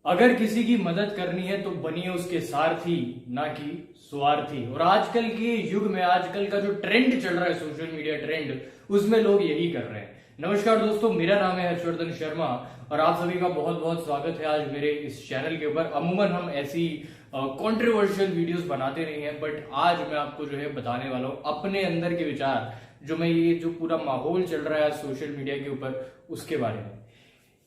अगर किसी की मदद करनी है तो बनिए उसके सारथी, ना कि स्वार्थी। और आजकल के युग में आजकल का जो ट्रेंड चल रहा है, सोशल मीडिया ट्रेंड, उसमें लोग यही कर रहे हैं। नमस्कार दोस्तों, मेरा नाम है हर्षवर्धन शर्मा और आप सभी का बहुत बहुत स्वागत है आज मेरे इस चैनल के ऊपर। अमूमन हम ऐसी कंट्रोवर्शियल वीडियोस बनाते नहीं हैं, बट आज मैं आपको जो है बताने वाला हूं अपने अंदर के विचार, ये जो पूरा माहौल चल रहा है सोशल मीडिया के ऊपर, उसके बारे में।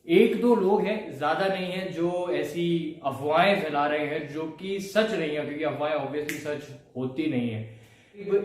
एक दो लोग हैं, ज्यादा नहीं है, जो ऐसी अफवाहें फैला रहे हैं जो कि सच नहीं है, क्योंकि अफवाहें ऑब्वियसली सच होती नहीं है।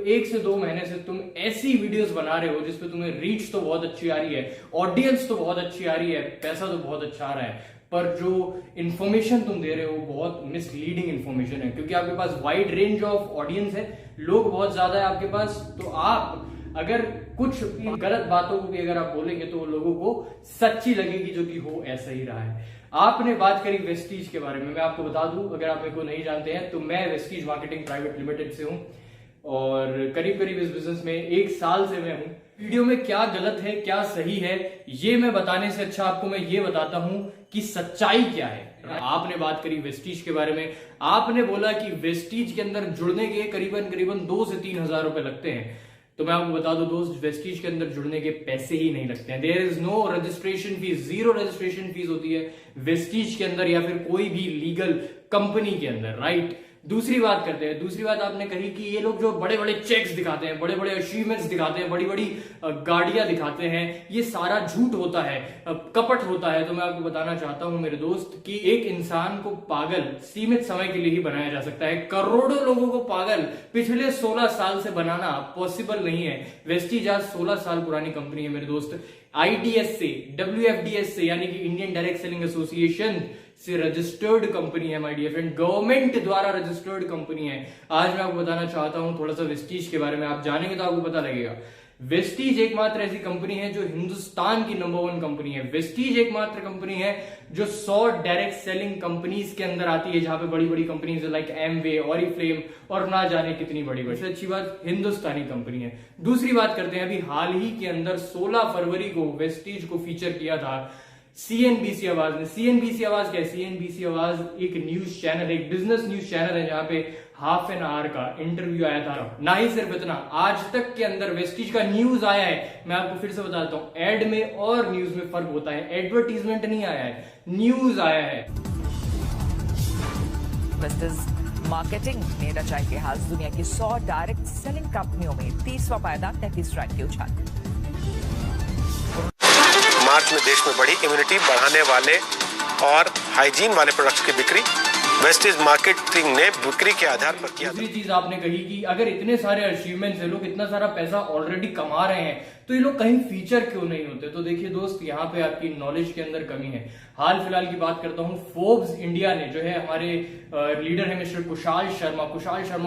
1 से 2 महीने से तुम ऐसी वीडियोस बना रहे हो जिसपे तुम्हें रीच तो बहुत अच्छी आ रही है, ऑडियंस तो बहुत अच्छी आ रही है, पैसा तो बहुत अच्छा आ रहा है, पर जो इंफॉर्मेशन तुम दे रहे हो बहुत मिसलीडिंग इंफॉर्मेशन है। क्योंकि आपके पास वाइड रेंज ऑफ ऑडियंस है, लोग बहुत ज्यादा है आपके पास, तो आप अगर कुछ गलत बातों को भी अगर आप बोलेंगे तो लोगों को सच्ची लगेगी, जो कि हो ऐसा ही रहा है। आपने बात करी वेस्टीज के बारे में। मैं आपको बता दूं, अगर आप मेरे को नहीं जानते हैं, तो मैं वेस्टीज मार्केटिंग प्राइवेट लिमिटेड से हूं और करीब करीब इस बिजनेस में 1 साल से मैं हूं। वीडियो में क्या गलत है क्या सही है ये मैं बताने से अच्छा आपको मैं ये बताता हूं कि सच्चाई क्या है। आपने बात करी वेस्टीज के बारे में, आपने बोला कि वेस्टीज के अंदर जुड़ने के करीबन 2 से 3 हजार रुपए लगते हैं। तो मैं आपको बता दूं दोस्त, वेस्टीज के अंदर जुड़ने के पैसे ही नहीं लगते हैं। There is no registration fees, 0 registration fees होती है वेस्टीज के अंदर या फिर कोई भी लीगल कंपनी के अंदर, राइट। दूसरी बात करते हैं। दूसरी बात आपने कही कि ये लोग जो बड़े बड़े चेक्स दिखाते हैं, बड़े बड़े अचीवमेंट्स दिखाते हैं, बड़ी बड़ी गाड़ियां दिखाते हैं, ये सारा झूठ होता है, कपट होता है। तो मैं आपको बताना चाहता हूं मेरे दोस्त कि एक इंसान को पागल सीमित समय के लिए ही बनाया जा सकता है, करोड़ों लोगों को पागल पिछले 16 साल से बनाना पॉसिबल नहीं है। वेस्टीज आज 16 साल पुरानी कंपनी है मेरे दोस्त। IDS से, WFDS से, यानी कि इंडियन डायरेक्ट सेलिंग एसोसिएशन से रजिस्टर्ड कंपनी है माय डियर फ्रेंड, गवर्नमेंट द्वारा रजिस्टर्ड कंपनी है। आज मैं आपको बताना चाहता हूं थोड़ा सा वेस्टीज के बारे में, आप जानेंगे तो आपको पता लगेगा। वेस्टीज एकमात्र ऐसी कंपनी है जो हिंदुस्तान की नंबर 1 कंपनी है। वेस्टीज एकमात्र कंपनी है जो 100 डायरेक्ट सेलिंग कंपनीज के अंदर आती है, जहां पे बड़ी बड़ी कंपनीज लाइक एमवे, ऑरिफ्लेम और ना जाने कितनी बड़ी बड़ी। अच्छी बात, हिंदुस्तानी कंपनी है। दूसरी बात करते हैं, अभी हाल ही के अंदर 16 फरवरी को वेस्टीज को फीचर किया था CNBC आवाज ने। CNBC आवाज क्या है? CNBC आवाज एक न्यूज चैनल, एक बिजनेस न्यूज चैनल है, जहां पे हाफ एन आवर का इंटरव्यू आया था। ना ही सिर्फ इतना, आज तक के अंदर वेस्टीज का न्यूज आया है। मैं आपको फिर से बताता हूं, एड में और न्यूज में फर्क होता है। एडवर्टीजमेंट नहीं आया है, न्यूज आया है। वेस्टीज मार्केटिंग ने रचा इतिहास। दुनिया की 100 डायरेक्ट सेलिंग कंपनियों में 30वां पायदान 33 रैंक के उछाल। मार्च में देश में बढ़ी इम्यूनिटी बढ़ाने वाले और हाइजीन वाले प्रोडक्ट्स की बिक्री वेस्टीज मार्केटिंग ने बिक्री के आधार पर किया। दूसरी चीज आपने कही कि अगर इतने सारे अचीवमेंट्स है, लोग इतना सारा पैसा ऑलरेडी कमा रहे हैं, तो ये लोग कहीं फीचर क्यों नहीं होते? तो देखिए दोस्त, यहाँ पे आपकी नॉलेज के अंदर कमी है। हाल फिलहाल की बात करता हूँ, फोर्ब्स इंडिया ने जो है, हमारे लीडर है मिस्टर कुशाल शर्मा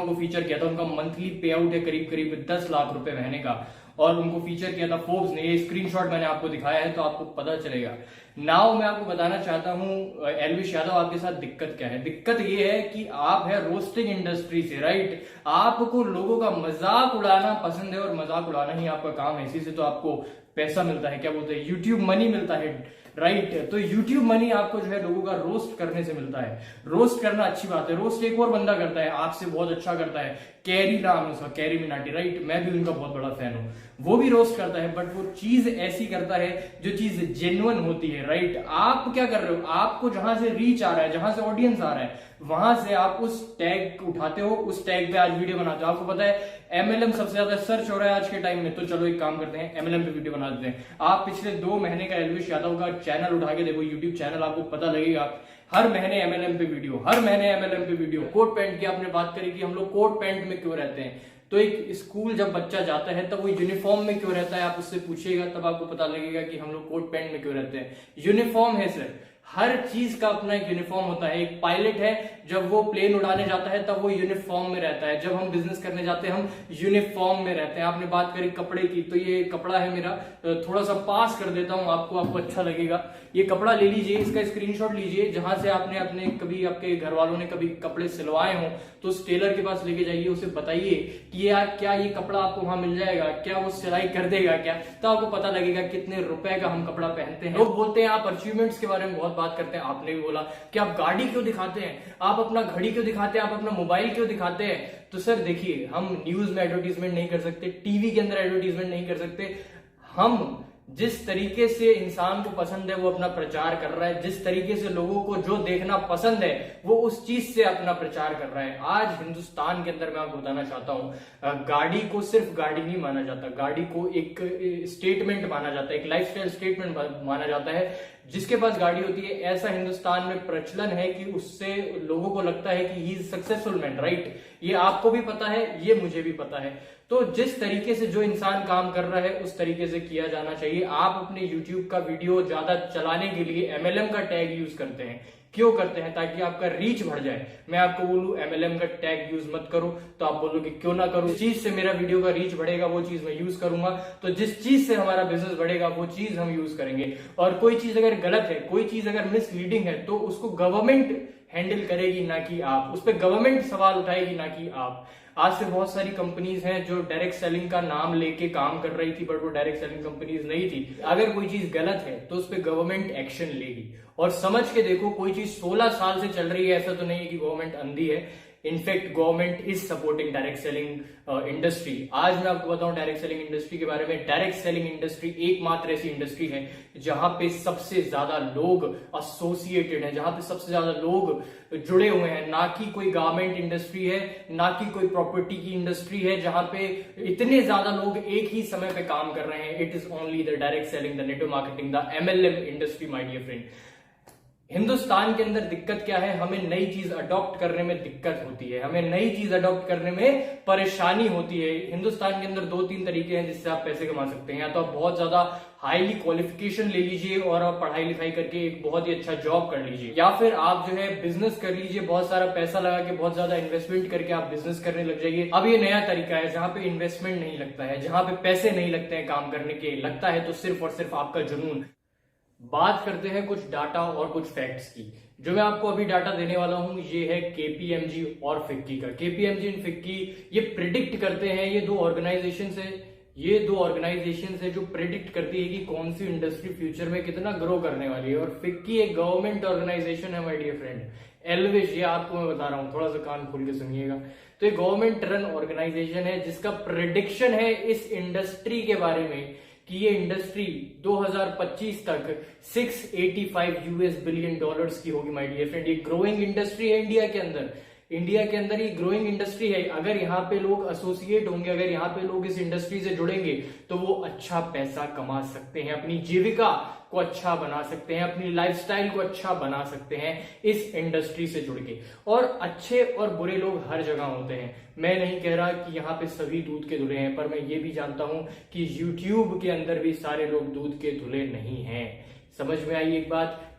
को फीचर किया था। उनका मंथली पे आउट है करीब 10 लाख रुपए महीने का, और उनको फीचर किया था फोर्ब्स ने। ये स्क्रीनशॉट मैंने आपको दिखाया है तो आपको पता चलेगा। नाउ मैं आपको बताना चाहता हूं एल्विश यादव, आपके साथ दिक्कत क्या है? दिक्कत ये है कि आप है रोस्टिंग इंडस्ट्री से, राइट। आपको लोगों का मजाक उड़ाना पसंद है और मजाक उड़ाना ही आपका काम है। इसी से तो आपको पैसा मिलता है, क्या बोलते हैं, यूट्यूब मनी मिलता है, राइट। तो यूट्यूब मनी आपको जो है लोगों का रोस्ट करने से मिलता है। रोस्ट करना अच्छी बात है, रोस्ट एक और बंदा करता है, आपसे बहुत अच्छा करता है, कैरी नाम उसका, कैरी मिनाटी, राइट। मैं भी उनका बहुत बड़ा फैन हूं। वो भी रोस्ट करता है, बट वो चीज ऐसी करता है जो चीज जेन्युइन होती है, राइट। आप क्या कर रहे हो? आपको जहां से रीच आ रहा है, जहां से ऑडियंस आ रहा है, वहां से आप उस टैग उठाते हो, उस टैग पे आज वीडियो बनाते हो। आपको पता है MLM सबसे ज्यादा सर्च हो रहा है आज के टाइम में, तो चलो एक काम करते हैं, MLM पे वीडियो बना देते हैं। आप पिछले 2 महीने का एल्विश यादव का चैनल उठा के देखो, यूट्यूब चैनल, आपको पता लगेगा हर महीने MLM पे वीडियो, हर महीने MLM पे वीडियो। कोट पैंट की आपने बात करी कि हम लोग कोट पैंट में क्यों रहते हैं, तो एक स्कूल जब बच्चा जाता है तब वो यूनिफॉर्म में क्यों रहता है, आप उससे पूछिएगा तब आपको पता लगेगा कि हम लोग कोट पैंट में क्यों रहते हैं। यूनिफॉर्म है सर, हर चीज का अपना एक यूनिफॉर्म होता है। एक पायलट है, जब वो प्लेन उड़ाने जाता है तब वो यूनिफॉर्म में रहता है। जब हम बिजनेस करने जाते हैं हम यूनिफॉर्म में रहते हैं। आपने बात करी कपड़े की, तो ये कपड़ा है मेरा, थोड़ा सा पास कर देता हूं आपको अच्छा लगेगा। ये कपड़ा ले लीजिए, इसका स्क्रीनशॉट लीजिए, जहां से आपने अपने कभी आपके घर वालों ने कभी कपड़े सिलवाए हों तो उस टेलर के पास लेके जाइए, उसे बताइए कि यार क्या ये कपड़ा आपको वहां मिल जाएगा, क्या वो सिलाई कर देगा क्या, तो आपको पता लगेगा कितने रुपए का हम कपड़ा पहनते हैं। लोग बोलते हैं आप अचीवमेंट्स के बारे में बहुत बहुत बात करते हैं, आपने भी बोला कि आप गाड़ी क्यों दिखाते हैं, आप अपना घड़ी क्यों दिखाते हैं, आप अपना मोबाइल क्यों दिखाते हैं। तो सर देखिए, हम न्यूज में एडवर्टीजमेंट नहीं कर सकते, टीवी के अंदर एडवर्टीजमेंट नहीं कर सकते। हम जिस तरीके से इंसान को पसंद है वो अपना प्रचार कर रहा है, जिस तरीके से लोगों को जो देखना पसंद है वो उस चीज से अपना प्रचार कर रहा है। आज हिंदुस्तान के अंदर मैं आपको बताना चाहता हूं, गाड़ी को सिर्फ गाड़ी नहीं माना जाता, गाड़ी को एक स्टेटमेंट माना जाता है, एक लाइफस्टाइल स्टेटमेंट माना जाता है। जिसके पास गाड़ी होती है, ऐसा हिंदुस्तान में प्रचलन है कि उससे लोगों को लगता है कि he is successful man, right. ये आपको भी पता है, ये मुझे भी पता है। तो जिस तरीके से जो इंसान काम कर रहा है उस तरीके से किया जाना चाहिए। आप अपने YouTube का वीडियो ज्यादा चलाने के लिए MLM का टैग यूज करते हैं, क्यों करते हैं? ताकि आपका रीच बढ़ जाए। मैं आपको बोलूं MLM का टैग यूज मत करो, तो आप बोलोगे क्यों ना करूं, जिस चीज से मेरा वीडियो का रीच बढ़ेगा वो चीज मैं यूज करूंगा। तो जिस चीज से हमारा बिजनेस बढ़ेगा वो चीज हम यूज करेंगे। और कोई चीज अगर गलत है, कोई चीज अगर मिसलीडिंग है, तो उसको गवर्नमेंट हैंडल करेगी, ना कि आप। उस पर गवर्नमेंट सवाल उठाएगी, ना कि आप। आज से बहुत सारी कंपनीज हैं जो डायरेक्ट सेलिंग का नाम लेके काम कर रही थी, बट वो डायरेक्ट सेलिंग कंपनीज नहीं थी। अगर कोई चीज गलत है तो उस पर गवर्नमेंट एक्शन लेगी। और समझ के देखो, कोई चीज 16 साल से चल रही है, ऐसा तो नहीं है कि गवर्नमेंट अंधी है। In fact government is supporting direct selling industry. आज मैं आपको बताऊं डायरेक्ट सेलिंग इंडस्ट्री के बारे में। डायरेक्ट सेलिंग इंडस्ट्री एकमात्र ऐसी इंडस्ट्री है जहां पे सबसे ज्यादा लोग एसोसिएटेड हैं, जहां पे सबसे ज्यादा लोग जुड़े हुए हैं। ना कि कोई गारमेंट इंडस्ट्री है, ना कि कोई प्रॉपर्टी की इंडस्ट्री है जहां पे इतने ज्यादा लोग एक ही समय पे काम कर रहे हैं। It is only the direct selling, the network marketing, the MLM industry, my dear friend. Hindustan के अंदर दिक्कत क्या है? हमें नई चीज अडॉप्ट करने में दिक्कत होती है, हमें नई चीज अडॉप्ट करने में परेशानी होती है। हिंदुस्तान के अंदर 2-3 तरीके हैं जिससे आप पैसे कमा सकते हैं। या तो आप बहुत ज्यादा हाईली क्वालिफिकेशन ले लीजिए और आप पढ़ाई लिखाई करके एक बहुत ही अच्छा जॉब कर लीजिए, या फिर आप जो है बिजनेस कर लीजिए, बहुत सारा पैसा लगा के, बहुत ज्यादा इन्वेस्टमेंट करके आप बिजनेस करने लग जाइए। अब ये नया तरीका है जहां पे इन्वेस्टमेंट नहीं लगता है, जहां पे पैसे नहीं लगते हैं काम करने के, लगता है तो सिर्फ और सिर्फ आपका जुनून। बात करते हैं कुछ डाटा और कुछ फैक्ट्स की। जो मैं आपको अभी डाटा देने वाला हूं ये है KPMG और फिक्की का। KPMG एंड फिक्की ये प्रिडिक्ट करते हैं, ये दो ऑर्गेनाइजेशन है जो प्रिडिक्ट करती है कि कौन सी इंडस्ट्री फ्यूचर में कितना ग्रो करने वाली है। और फिक्की एक गवर्नमेंट ऑर्गेनाइजेशन है माय डियर फ्रेंड। एल्विश, ये आपको मैं बता रहा हूं, थोड़ा सा कान खोल के सुनिएगा। तो ये गवर्नमेंट रन ऑर्गेनाइजेशन है जिसका प्रिडिक्शन है इस इंडस्ट्री के बारे में कि ये इंडस्ट्री 2025 तक $685 बिलियन की होगी माय डियर फ्रेंड। ये ग्रोइंग इंडस्ट्री है इंडिया के अंदर ये ग्रोइंग इंडस्ट्री है। अगर यहाँ पे लोग एसोसिएट होंगे, अगर यहाँ पे लोग इस इंडस्ट्री से जुड़ेंगे तो वो अच्छा पैसा कमा सकते हैं, अपनी जीविका को अच्छा बना सकते हैं, अपनी लाइफस्टाइल को अच्छा बना सकते हैं इस इंडस्ट्री से जुड़ के। और अच्छे और बुरे लोग हर जगह होते हैं। मैं नहीं कह रहा कि यहाँ पे सभी दूध के धुले हैं, पर मैं ये भी जानता हूं कि YouTube के अंदर भी सारे लोग दूध के धुले नहीं हैं। समझ में आई एक बात?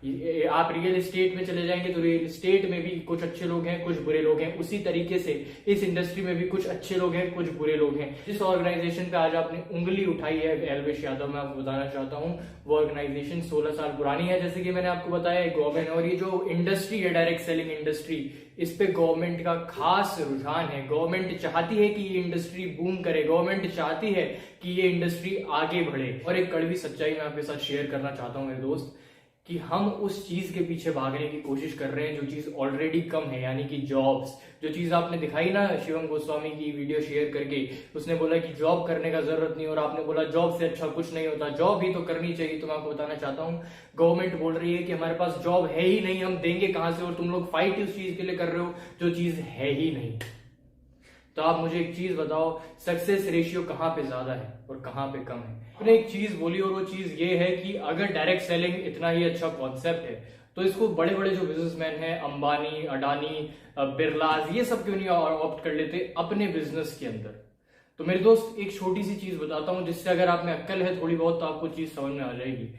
आप रियल एस्टेट में चले जाएंगे तो रियल एस्टेट में भी कुछ अच्छे लोग हैं, कुछ बुरे लोग हैं। उसी तरीके से इस इंडस्ट्री में भी कुछ अच्छे लोग हैं, कुछ बुरे लोग हैं। जिस ऑर्गेनाइजेशन पे आज आपने उंगली उठाई है एल्विश यादव, मैं आपको बताना चाहता हूं वो ऑर्गेनाइजेशन 16 साल पुरानी है, जैसे कि मैंने आपको बताया गवर्नमेंट। और ये जो इंडस्ट्री है डायरेक्ट सेलिंग इंडस्ट्री, इस पे गवर्नमेंट का खास रुझान है। गवर्नमेंट चाहती है कि ये इंडस्ट्री बूम करे, गवर्नमेंट चाहती है कि ये इंडस्ट्री आगे बढ़े। और एक कड़वी सच्चाई मैं आपके साथ शेयर करना चाहता हूं मेरे दोस्त, कि हम उस चीज के पीछे भागने की कोशिश कर रहे हैं जो चीज ऑलरेडी कम है, यानी कि जॉब्स। जो चीज आपने दिखाई ना शिवम गोस्वामी की वीडियो शेयर करके, उसने बोला कि जॉब करने का जरूरत नहीं, और आपने बोला जॉब से अच्छा कुछ नहीं होता, जॉब ही तो करनी चाहिए। तो मैं आपको बताना चाहता हूं गवर्नमेंट बोल रही है कि हमारे पास जॉब है ही नहीं, हम देंगे कहां से, और तुम लोग फाइट उस चीज के लिए कर रहे हो जो चीज है ही नहीं। तो आप मुझे एक चीज बताओ, सक्सेस रेशियो कहां पे ज्यादा है और कहां पे कम है? आपने एक चीज बोली और वो चीज ये है कि अगर डायरेक्ट सेलिंग इतना ही अच्छा कॉन्सेप्ट है तो इसको बड़े बड़े जो बिजनेसमैन हैं, अंबानी, अडानी, बिरलाज, ये सब क्यों नहीं ऑप्ट कर लेते अपने बिजनेस के अंदर? तो मेरे दोस्त एक छोटी सी चीज बताता हूं जिससे अगर आप में अक्ल है थोड़ी बहुत तो आपको चीज समझ में आ जाएगी।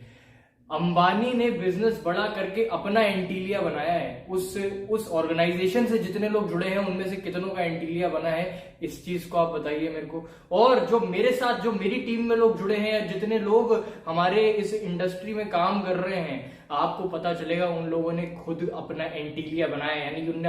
अंबानी ने बिजनेस बड़ा करके अपना एंटीलिया बनाया है। उस ऑर्गेनाइजेशन से जितने लोग जुड़े हैं उनमें से कितनों का एंटीलिया बना है, इस चीज को आप बताइए मेरे को। और जो मेरे साथ, जो मेरी टीम में लोग जुड़े हैं, या जितने लोग हमारे इस इंडस्ट्री में काम कर रहे हैं, आपको पता चलेगा उन लोगों ने खुद अपना एंटीलिया बनाया है, यानी कि उन्होंने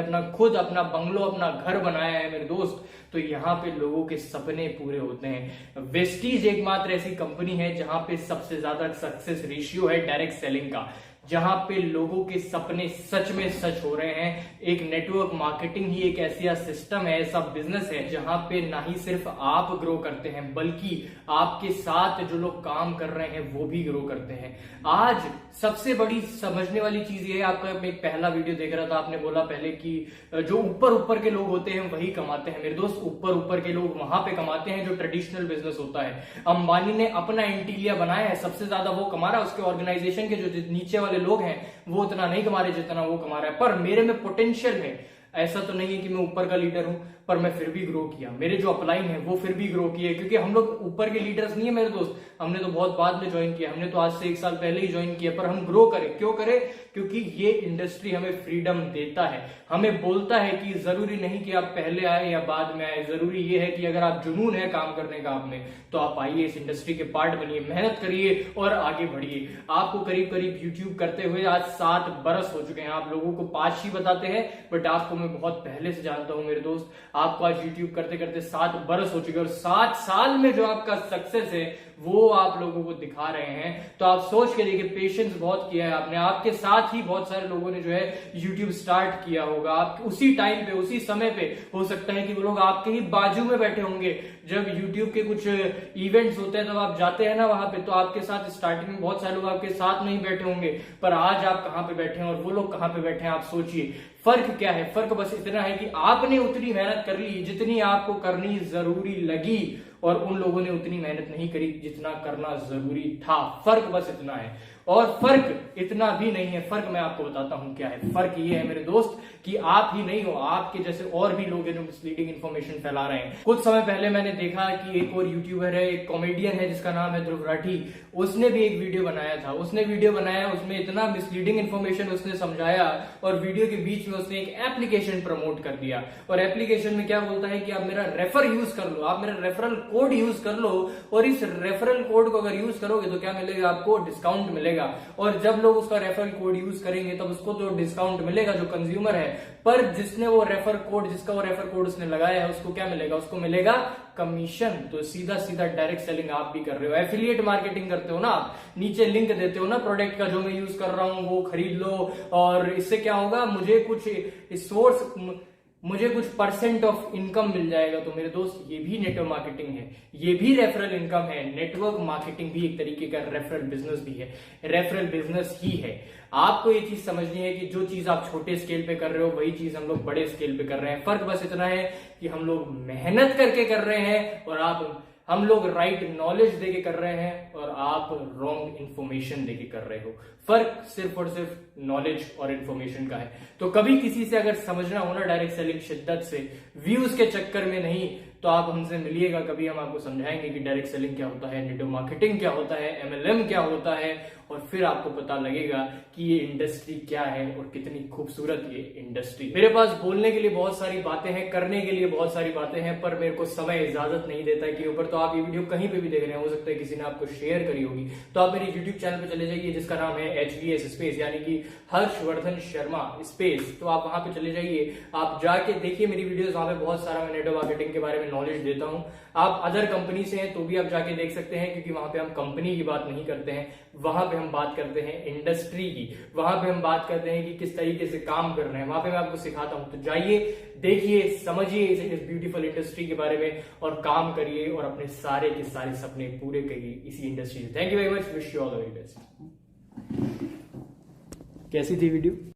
अपना बंगलो, अपना घर बनाया है मेरे दोस्त। तो यहाँ पे लोगों के सपने पूरे होते हैं। वेस्टीज एकमात्र ऐसी कंपनी है जहां पे सबसे ज्यादा सक्सेस रेशियो है डायरेक्ट सेलिंग का। जहां पे लोगों के सपने सच में सच हो रहे हैं। एक नेटवर्क मार्केटिंग ही एक ऐसा सिस्टम है, ऐसा बिजनेस है जहां पे ना ही सिर्फ आप ग्रो करते हैं बल्कि आपके साथ जो लोग काम कर रहे हैं वो भी ग्रो करते हैं। आज सबसे बड़ी समझने वाली चीज ये है, आपका एक पहला वीडियो देख रहा था, आपने बोला पहले कि जो ऊपर ऊपर के लोग होते हैं वही कमाते हैं। मेरे दोस्त, ऊपर ऊपर के लोग वहां पे कमाते हैं जो ट्रेडिशनल बिजनेस होता है। अंबानी ने अपना एंटीलिया बनाया है, सबसे ज्यादा वो कमा रहा है, उसके ऑर्गेनाइजेशन के जो नीचे वाले लोग हैं वो उतना नहीं कमा रहे जितना वो कमा रहा है। पर मेरे में पोटेंशियल है, ऐसा तो नहीं है कि मैं ऊपर का लीडर हूं, पर मैं फिर भी ग्रो किया। मेरे जो अपलाइन है वो फिर भी ग्रो किए, क्योंकि हम लोग ऊपर के लीडर्स नहीं है मेरे दोस्त, हमने तो बहुत बाद में ज्वाइन किया, हमने तो आज से 1 साल पहले ही ज्वाइन किया। पर हम ग्रो करें, क्यों करें? क्योंकि ये इंडस्ट्री हमें फ्रीडम देता है, हमें बोलता है कि जरूरी नहीं कि आप पहले आए या बाद में आए, जरूरी ये है कि अगर आप जुनून है काम करने का आप में, तो आप आइए, इस इंडस्ट्री के पार्ट बनिए, मेहनत करिए और आगे बढ़िए। आपको करीब करीब यूट्यूब करते हुए आज 7 बरस हो चुके हैं। आप लोगों को 5 ही बताते हैं, बट आपको मैं बहुत पहले से जानता हूं मेरे दोस्त। आपको आज यूट्यूब करते करते 7 बरस हो चुके हैं और 7 साल में जो आपका सक्सेस है वो आप लोगों को दिखा रहे हैं। तो आप सोच के देखिए, पेशेंस बहुत किया है आपने, आपके साथ ही बहुत सारे लोगों ने जो है यूट्यूब स्टार्ट किया होगा। आप उसी टाइम पे, उसी समय पे, हो सकता है कि वो लोग आपके ही बाजू में बैठे होंगे। जब यूट्यूब के कुछ इवेंट्स होते हैं तब आप जाते हैं ना वहां पे, तो आपके साथ स्टार्टिंग में बहुत सारे लोग आपके साथ नहीं बैठे होंगे, पर आज आप कहां पे बैठे हैं और वो लोग कहां पे बैठे हैं, आप सोचिए। फर्क क्या है? फर्क बस इतना है कि आपने उतनी मेहनत कर ली जितनी आपको करनी जरूरी लगी, और उन लोगों ने उतनी मेहनत नहीं करी जितना करना जरूरी था। फर्क बस इतना है। और फर्क इतना भी नहीं है, फर्क मैं आपको बताता हूं क्या है। फर्क ये है मेरे दोस्त कि आप ही नहीं हो, आपके जैसे और भी लोग हैं जो मिसलीडिंग इन्फॉर्मेशन फैला रहे हैं। कुछ समय पहले मैंने देखा कि एक और यूट्यूबर है, एक कॉमेडियन है जिसका नाम है ध्रुव राठी, उसने भी एक वीडियो बनाया था। उसमें इतना मिसलीडिंग इन्फॉर्मेशन उसने समझाया और वीडियो के बीच में उसने एक एप्लीकेशन प्रमोट कर दिया। और एप्लीकेशन में क्या बोलता है कि आप मेरा रेफर यूज कर लो, आप मेरा रेफरल कोड यूज कर लो, और इस रेफरल कोड को अगर यूज करोगे तो क्या मिलेगा? आपको डिस्काउंट मिलेगा। और जब लोग उसका रेफरल कोड यूज करेंगे तब उसको तो डिस्काउंट मिलेगा जो कंज्यूमर है, पर जिसका वो रेफर कोड उसने लगाया है उसको क्या मिलेगा? उसको मिलेगा कमीशन। तो सीधा सीधा डायरेक्ट सेलिंग आप भी कर रहे हो, एफिलिएट मार्केटिंग करते हो ना आप, नीचे लिंक देते हो ना प्रोडक्ट का, जो मैं यूज कर रहा हूं वो खरीद लो, और इससे क्या होगा, मुझे कुछ परसेंट ऑफ इनकम मिल जाएगा। तो मेरे दोस्त, ये भी नेटवर्क मार्केटिंग है, ये भी रेफरल इनकम है। नेटवर्क मार्केटिंग भी एक तरीके का रेफरल बिजनेस भी है, रेफरल बिजनेस ही है। आपको ये चीज समझनी है कि जो चीज आप छोटे स्केल पे कर रहे हो वही चीज हम लोग बड़े स्केल पे कर रहे हैं। फर्क बस इतना है कि हम लोग मेहनत करके कर रहे हैं और हम लोग राइट नॉलेज देके कर रहे हैं और आप रॉन्ग इंफॉर्मेशन देके कर रहे हो। फर्क सिर्फ और सिर्फ नॉलेज और इंफॉर्मेशन का है। तो कभी किसी से अगर समझना हो ना डायरेक्ट सेलिंग शिद्दत से, व्यूज के चक्कर में नहीं, तो आप हमसे मिलिएगा, कभी हम आपको समझाएंगे कि डायरेक्ट सेलिंग क्या होता है, नेटवर्क मार्केटिंग क्या होता है, MLM क्या होता है, और फिर आपको पता लगेगा कि ये इंडस्ट्री क्या है और कितनी खूबसूरत ये इंडस्ट्री। मेरे पास बोलने के लिए बहुत सारी बातें हैं, करने के लिए बहुत सारी बातें हैं, पर मेरे को समय इजाजत नहीं देता कि ऊपर। तो आप ये वीडियो कहीं पे भी देख रहे हैं, हो सकता है किसी ने आपको शेयर करी होगी, तो आप मेरे यूट्यूब चैनल पे चले जाइए जिसका नाम है HVS स्पेस, यानी कि हर्षवर्धन शर्मा स्पेस। तो आप वहां पे चले जाइए, आप जाके देखिए मेरी वीडियोस, वहां पे बहुत सारा मैं नेटवर्क मार्केटिंग के बारे में नॉलेज देता हूं। आप अदर कंपनी से हैं तो भी आप जाके देख सकते हैं, क्योंकि वहां पे हम कंपनी की बात नहीं करते हैं, वहां पे हम बात करते हैं इंडस्ट्री की, वहां पे हम बात करते हैं कि किस तरीके से काम कर रहे हैं, वहां पे मैं आपको सिखाता हूं। तो जाइए, देखिए, समझिए इस ब्यूटीफुल इंडस्ट्री के बारे में और काम करिए और अपने सारे के सारे सपने पूरे करिए इसी इंडस्ट्री से। Thank you very much, wish you all the very best. कैसी थी वीडियो?